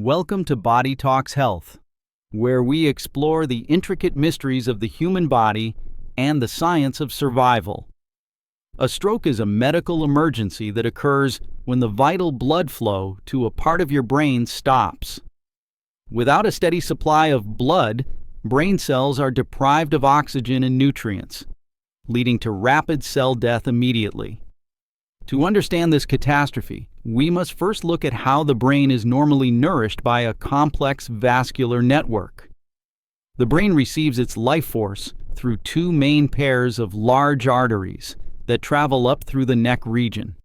Welcome to Body Talks Health, where we explore the intricate mysteries of the human body and the science of survival. A stroke is a medical emergency that occurs when the vital blood flow to a part of your brain stops. Without a steady supply of blood, brain cells are deprived of oxygen and nutrients, leading to rapid cell death immediately. To understand this catastrophe, we must first look at how the brain is normally nourished by a complex vascular network. The brain receives its life force through two main pairs of large arteries that travel up through the neck region.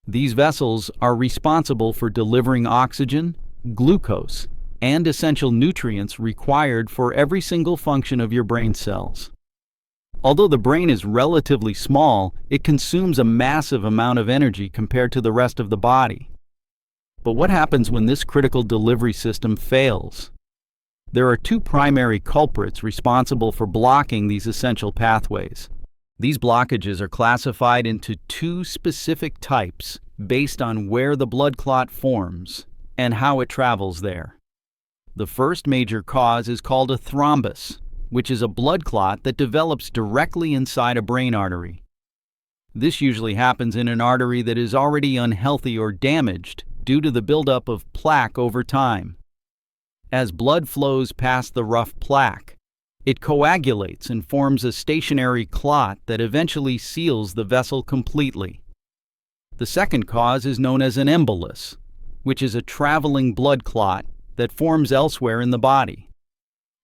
These vessels are responsible for delivering oxygen, glucose, and essential nutrients required for every single function of your brain cells. Although the brain is relatively small, it consumes a massive amount of energy compared to the rest of the body. But what happens when this critical delivery system fails? There are two primary culprits responsible for blocking these essential pathways. These blockages are classified into two specific types based on where the blood clot forms and how it travels there. The first major cause is called a thrombus, which is a blood clot that develops directly inside a brain artery. This usually happens in an artery that is already unhealthy or damaged due to the buildup of plaque over time. As blood flows past the rough plaque, it coagulates and forms a stationary clot that eventually seals the vessel completely. The second cause is known as an embolus, which is a traveling blood clot that forms elsewhere in the body.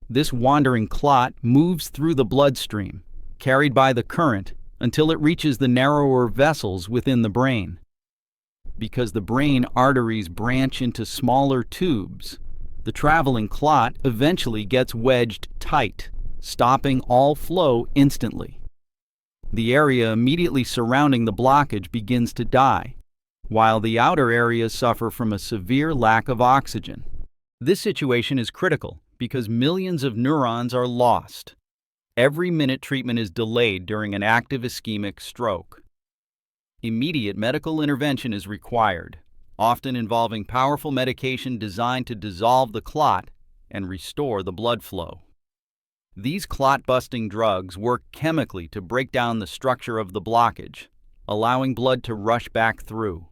This wandering clot moves through the bloodstream, carried by the current, until it reaches the narrower vessels within the brain. Because the brain arteries branch into smaller tubes, the traveling clot eventually gets wedged tight, stopping all flow instantly. The area immediately surrounding the blockage begins to die, while the outer areas suffer from a severe lack of oxygen. This situation is critical because millions of neurons are lost. Every minute treatment is delayed during an active ischemic stroke. Immediate medical intervention is required, often involving powerful medication designed to dissolve the clot and restore the blood flow. These clot-busting drugs work chemically to break down the structure of the blockage, allowing blood to rush back through.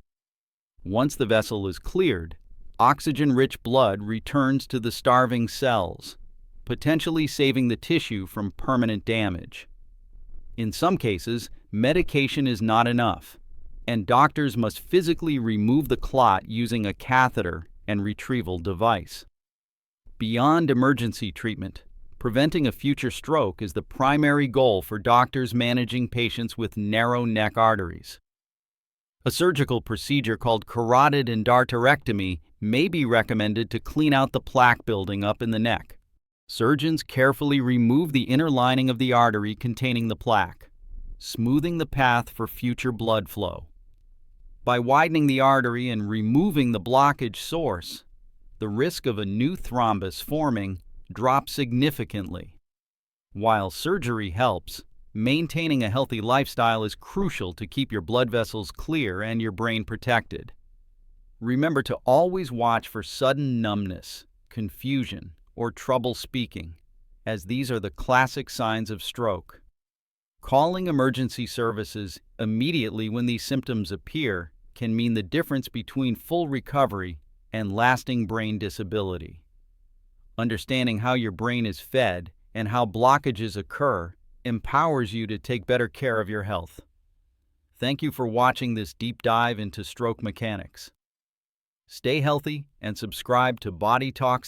Once the vessel is cleared, oxygen-rich blood returns to the starving cells, potentially saving the tissue from permanent damage. In some cases, medication is not enough, and doctors must physically remove the clot using a catheter and retrieval device. Beyond emergency treatment, preventing a future stroke is the primary goal for doctors managing patients with narrow neck arteries. A surgical procedure called carotid endarterectomy may be recommended to clean out the plaque building up in the neck. Surgeons carefully remove the inner lining of the artery containing the plaque, smoothing the path for future blood flow. By widening the artery and removing the blockage source, the risk of a new thrombus forming drops significantly. While surgery helps, maintaining a healthy lifestyle is crucial to keep your blood vessels clear and your brain protected. Remember to always watch for sudden numbness, confusion, or trouble speaking, as these are the classic signs of stroke. Calling emergency services immediately when these symptoms appear can mean the difference between full recovery and lasting brain disability. Understanding how your brain is fed and how blockages occur empowers you to take better care of your health. Thank you for watching this deep dive into stroke mechanics. Stay healthy and subscribe to Body Talks Health.